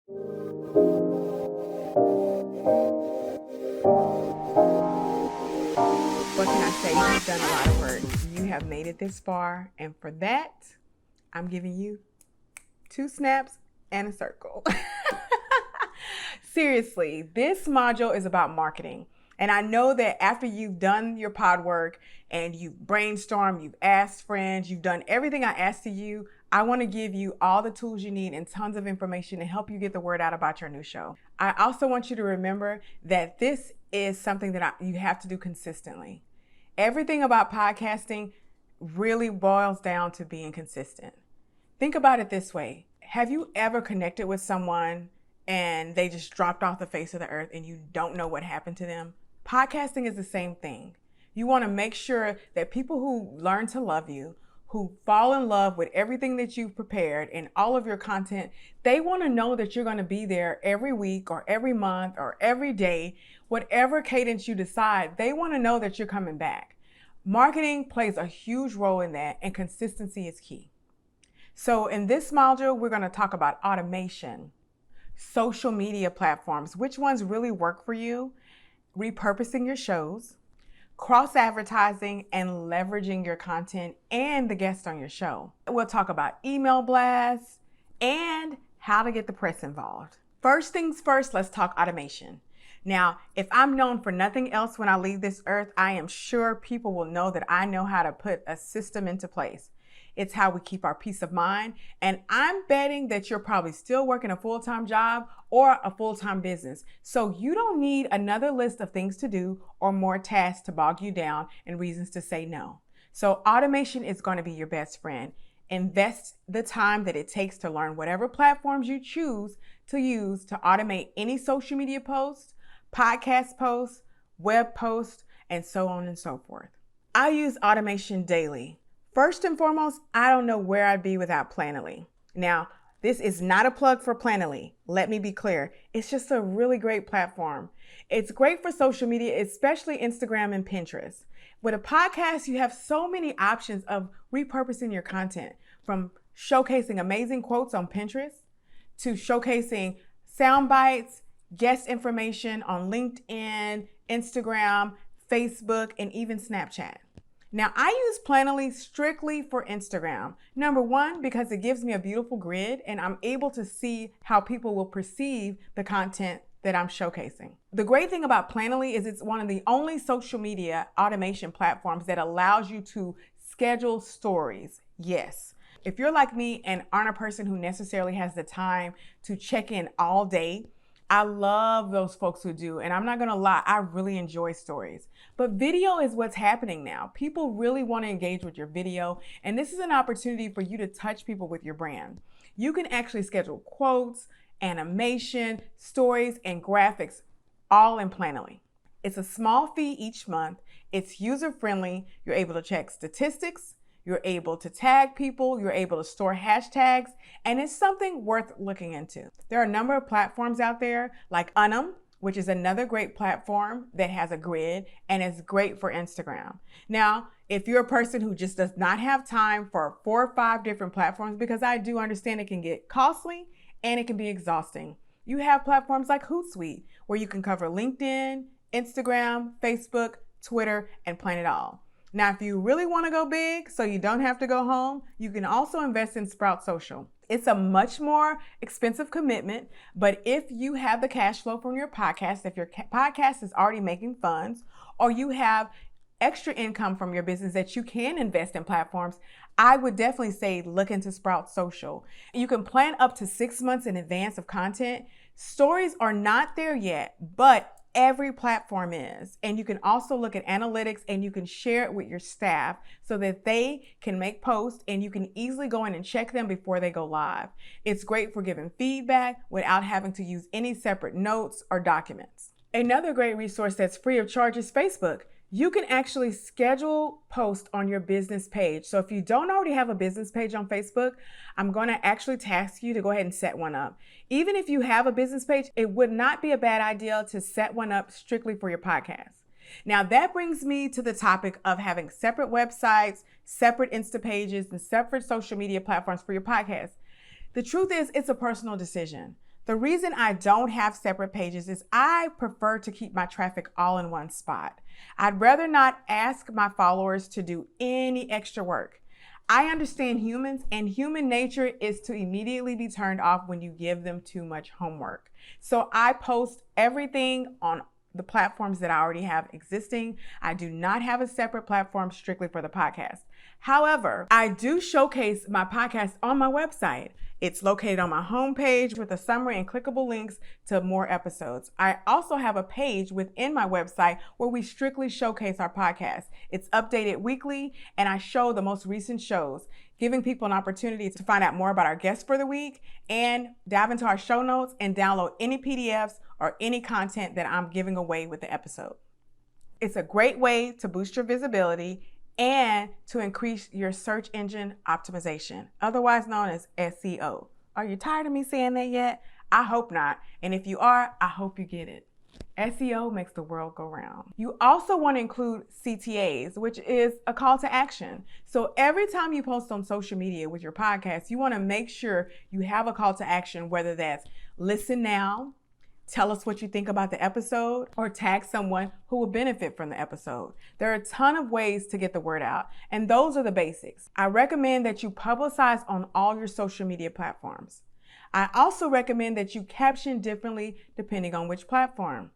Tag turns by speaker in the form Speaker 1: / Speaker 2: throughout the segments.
Speaker 1: What can I say? You've done a lot of work. You have made it this far, and for that, I'm giving you 2 snaps and a circle. Seriously, this module is about marketing. And I know that after you've done your pod work and you've brainstormed, you've asked friends, you've done everything I asked of you, I want to give you all the tools you need and tons of information to help you get the word out about your new show. I also want you to remember that this is something that you have to do consistently. Everything about podcasting really boils down to being consistent. Think about it this way. Have you ever connected with someone and they just dropped off the face of the earth and you don't know what happened to them? Podcasting is the same thing. You want to make sure that people who learn to love you, who fall in love with everything that you've prepared and all of your content, they want to know that you're going to be there every week or every month or every day, whatever cadence you decide, they want to know that you're coming back. Marketing plays a huge role in that, and consistency is key. So in this module, we're going to talk about automation, social media platforms, which ones really work for you, repurposing your shows, cross-advertising, and leveraging your content and the guests on your show. We'll talk about email blasts and how to get the press involved. First things first, let's talk automation. Now, if I'm known for nothing else when I leave this earth, I am sure people will know that I know how to put a system into place. It's how we keep our peace of mind. And I'm betting that you're probably still working a full-time job or a full-time business. So you don't need another list of things to do or more tasks to bog you down and reasons to say no. So automation is going to be your best friend. Invest the time that it takes to learn whatever platforms you choose to use to automate any social media posts, podcast posts, web posts, and so on and so forth. I use automation daily. First and foremost, I don't know where I'd be without Planoly. Now, this is not a plug for Planoly. Let me be clear. It's just a really great platform. It's great for social media, especially Instagram and Pinterest. With a podcast, you have so many options of repurposing your content, from showcasing amazing quotes on Pinterest to showcasing sound bites, guest information on LinkedIn, Instagram, Facebook, and even Snapchat. Now, I use Planoly strictly for Instagram. Number one, because it gives me a beautiful grid and I'm able to see how people will perceive the content that I'm showcasing. The great thing about Planoly is it's one of the only social media automation platforms that allows you to schedule stories. Yes. If you're like me and aren't a person who necessarily has the time to check in all day, I love those folks who do, and I'm not gonna lie, I really enjoy stories. But video is what's happening now. People really wanna engage with your video, and this is an opportunity for you to touch people with your brand. You can actually schedule quotes, animation, stories, and graphics all in Planoly. It's a small fee each month, it's user-friendly, you're able to check statistics, you're able to tag people, you're able to store hashtags, and it's something worth looking into. There are a number of platforms out there like which is another great platform that has a grid and is great for Instagram. Now, if you're a person who just does not have time for 4 or 5 different platforms, because I do understand it can get costly and it can be exhausting, you have platforms like Hootsuite where you can cover LinkedIn, Instagram, Facebook, Twitter, and plan it all. Now, if you really want to go big so you don't have to go home, you can also invest in Sprout Social. It's a much more expensive commitment, but if you have the cash flow from your podcast, if your podcast is already making funds, or you have extra income from your business that you can invest in platforms, I would definitely say look into Sprout Social. You can plan up to 6 months in advance of content. Stories are not there yet, but every platform is. And you can also look at analytics and you can share it with your staff so that they can make posts and you can easily go in and check them before they go live. It's great for giving feedback without having to use any separate notes or documents. Another great resource that's free of charge is Facebook. You can actually schedule posts on your business page. So if you don't already have a business page on Facebook, I'm going to actually task you to go ahead and set one up. Even if you have a business page, it would not be a bad idea to set one up strictly for your podcast. Now that brings me to the topic of having separate websites, separate Insta pages, and separate social media platforms for your podcast. The truth is, it's a personal decision. The reason I don't have separate pages is I prefer to keep my traffic all in one spot. I'd rather not ask my followers to do any extra work. I understand humans, and human nature is to immediately be turned off when you give them too much homework. So I post everything on the platforms that I already have existing. I do not have a separate platform strictly for the podcast. However, I do showcase my podcast on my website. It's located on my homepage with a summary and clickable links to more episodes. I also have a page within my website where we strictly showcase our podcast. It's updated weekly, and I show the most recent shows, giving people an opportunity to find out more about our guests for the week and dive into our show notes and download any PDFs or any content that I'm giving away with the episode. It's a great way to boost your visibility and to increase your search engine optimization, otherwise known as SEO. Are you tired of me saying that yet? I hope not. And if you are, I hope you get it. SEO makes the world go round. You also want to include CTAs, which is a call to action. So every time you post on social media with your podcast, you want to make sure you have a call to action, whether that's listen now, tell us what you think about the episode, or tag someone who will benefit from the episode. There are a ton of ways to get the word out, and those are the basics. I recommend that you publicize on all your social media platforms. I also recommend that you caption differently depending on which platform.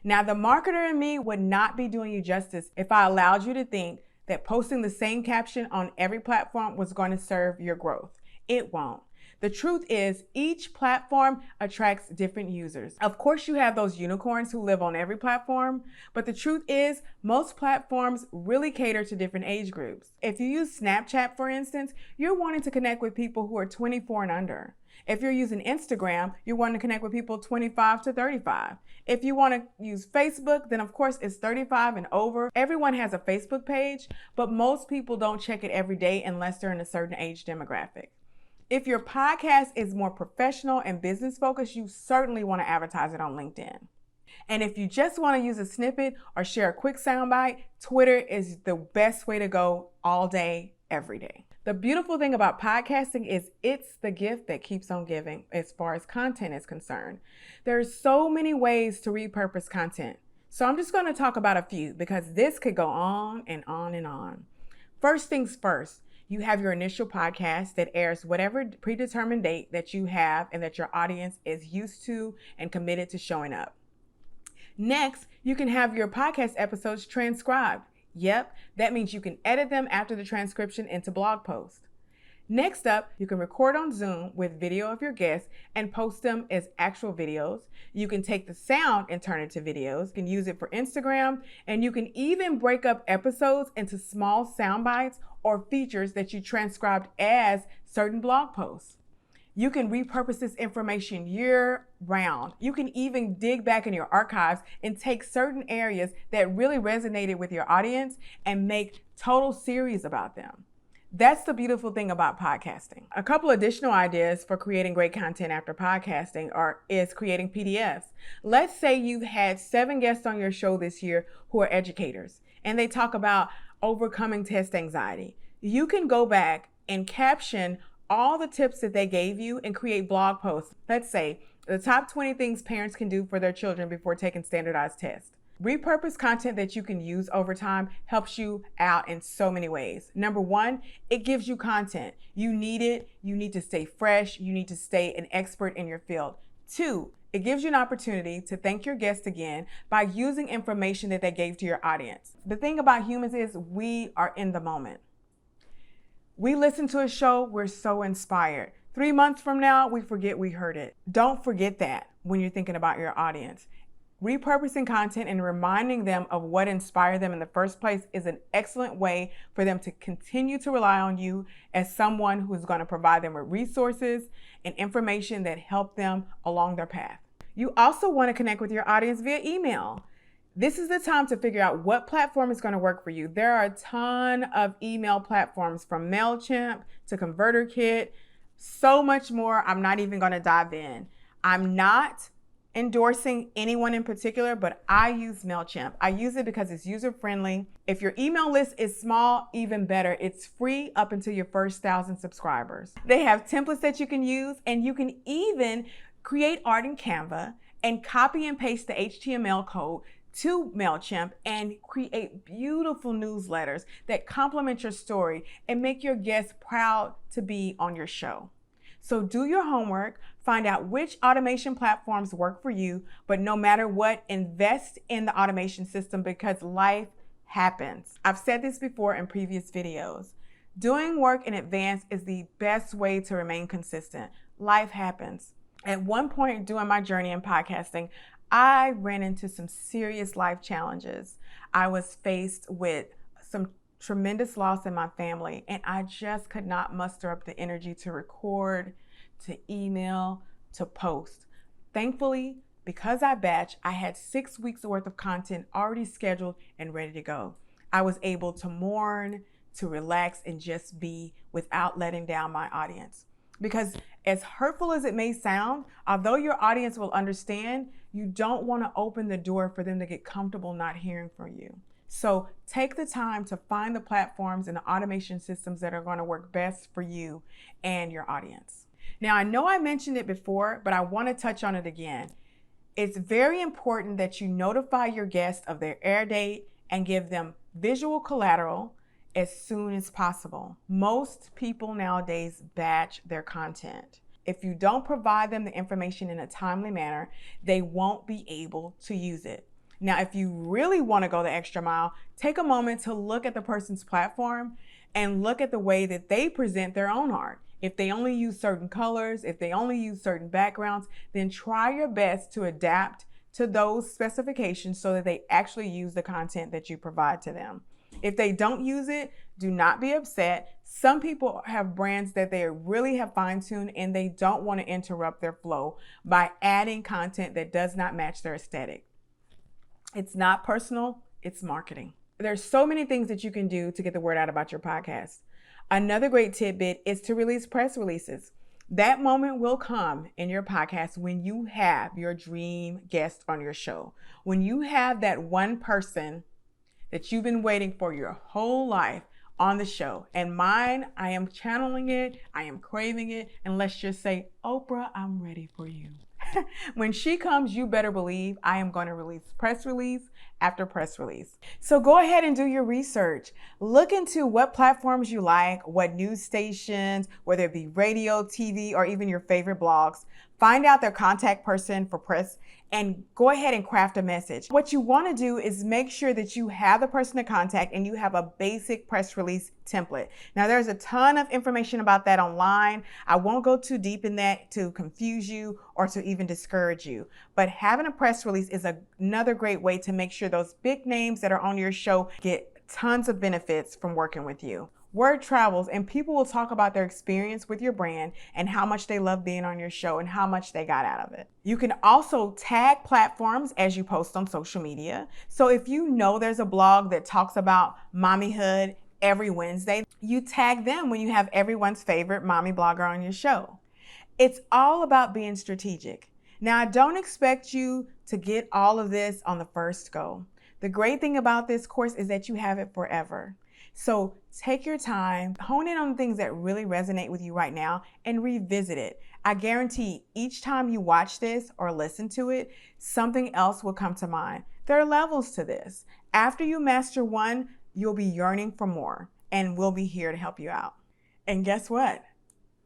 Speaker 1: Now, the marketer in me would not be doing you justice if I allowed you to think that posting the same caption on every platform was going to serve your growth. It won't. The truth is, each platform attracts different users. Of course, you have those unicorns who live on every platform, but the truth is, most platforms really cater to different age groups. If you use Snapchat, for instance, you're wanting to connect with people who are 24 and under. If you're using Instagram, you're wanting to connect with people 25 to 35. If you want to use Facebook, then of course it's 35 and over. Everyone has a Facebook page, but most people don't check it every day unless they're in a certain age demographic. If your podcast is more professional and business focused, you certainly want to advertise it on LinkedIn. And if you just want to use a snippet or share a quick soundbite, Twitter is the best way to go all day, every day. The beautiful thing about podcasting is it's the gift that keeps on giving as far as content is concerned. There's so many ways to repurpose content. So I'm just going to talk about a few because this could go on and on and on. First things first. You have your initial podcast that airs whatever predetermined date that you have and that your audience is used to and committed to showing up. Next, you can have your podcast episodes transcribed. Yep, that means you can edit them after the transcription into blog posts. Next up, you can record on Zoom with video of your guests and post them as actual videos. You can take the sound and turn it to videos. You can use it for Instagram, and you can even break up episodes into small sound bites or features that you transcribed as certain blog posts. You can repurpose this information year round. You can even dig back in your archives and take certain areas that really resonated with your audience and make total series about them. That's the beautiful thing about podcasting. A couple additional ideas for creating great content after podcasting is creating PDFs. Let's say you've had 7 guests on your show this year who are educators, and they talk about overcoming test anxiety. You can go back and caption all the tips that they gave you and create blog posts. Let's say the top 20 things parents can do for their children before taking standardized tests. Repurpose content that you can use over time helps you out in so many ways. Number 1, it gives you content. You need it. You need to stay fresh. You need to stay an expert in your field. 2, it gives you an opportunity to thank your guest again by using information that they gave to your audience. The thing about humans is we are in the moment. We listen to a show, we're so inspired. 3 months from now, we forget we heard it. Don't forget that when you're thinking about your audience. Repurposing content and reminding them of what inspired them in the first place is an excellent way for them to continue to rely on you as someone who's going to provide them with resources and information that help them along their path. You also want to connect with your audience via email. This is the time to figure out what platform is going to work for you. There are a ton of email platforms from MailChimp to ConverterKit, so much more. I'm not even going to dive in. I'm not endorsing anyone in particular, but I use MailChimp. I use it because it's user-friendly. If your email list is small, even better. It's free up until your first 1,000 subscribers. They have templates that you can use, and you can even create art in Canva, and copy and paste the HTML code to MailChimp and create beautiful newsletters that complement your story and make your guests proud to be on your show. So do your homework, find out which automation platforms work for you, but no matter what, invest in the automation system because life happens. I've said this before in previous videos. Doing work in advance is the best way to remain consistent. Life happens. At one point during my journey in podcasting, I ran into some serious life challenges. I was faced with some tremendous loss in my family, and I just could not muster up the energy to record, to email, to post. Thankfully, because I batch, I had 6 weeks worth of content already scheduled and ready to go. I was able to mourn, to relax, and just be without letting down my audience. Because as hurtful as it may sound, although your audience will understand, you don't want to open the door for them to get comfortable not hearing from you. So take the time to find the platforms and the automation systems that are going to work best for you and your audience. Now, I know I mentioned it before, but I want to touch on it again. It's very important that you notify your guests of their air date and give them visual collateral as soon as possible. Most people nowadays batch their content. If you don't provide them the information in a timely manner, they won't be able to use it. Now, if you really want to go the extra mile, take a moment to look at the person's platform and look at the way that they present their own art. If they only use certain colors, if they only use certain backgrounds, then try your best to adapt to those specifications so that they actually use the content that you provide to them. If they don't use it, do not be upset. Some people have brands that they really have fine-tuned and they don't want to interrupt their flow by adding content that does not match their aesthetic. It's not personal, it's marketing. There's so many things that you can do to get the word out about your podcast. Another great tidbit is to release press releases. That moment will come in your podcast when you have your dream guest on your show. When you have that one person that you've been waiting for your whole life on the show. And mine, I am channeling it, I am craving it, and let's just say, Oprah, I'm ready for you. When she comes, you better believe I am going to release press release after press release. So go ahead and do your research. Look into what platforms you like, what news stations, whether it be radio, TV, or even your favorite blogs. Find out their contact person for press and go ahead and craft a message. What you want to do is make sure that you have the person to contact and you have a basic press release template. Now, there's a ton of information about that online. I won't go too deep in that to confuse you or to even discourage you. But having a press release is another great way to make sure those big names that are on your show get tons of benefits from working with you. Word travels and people will talk about their experience with your brand and how much they love being on your show and how much they got out of it. You can also tag platforms as you post on social media. So if you know there's a blog that talks about mommyhood every Wednesday, you tag them when you have everyone's favorite mommy blogger on your show. It's all about being strategic. Now, I don't expect you to get all of this on the first go. The great thing about this course is that you have it forever. So take your time, hone in on the things that really resonate with you right now and revisit it. I guarantee each time you watch this or listen to it, something else will come to mind. There are levels to this. After you master one, you'll be yearning for more and we'll be here to help you out. And guess what?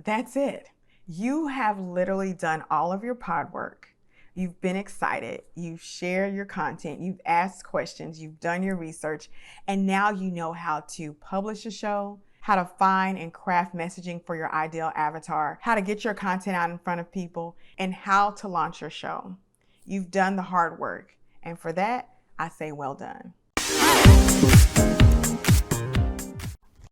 Speaker 1: That's it. You have literally done all of your pod work. You've been excited, you've shared your content, you've asked questions, you've done your research, and now you know how to publish a show, how to find and craft messaging for your ideal avatar, how to get your content out in front of people, and how to launch your show. You've done the hard work, and for that, I say well done.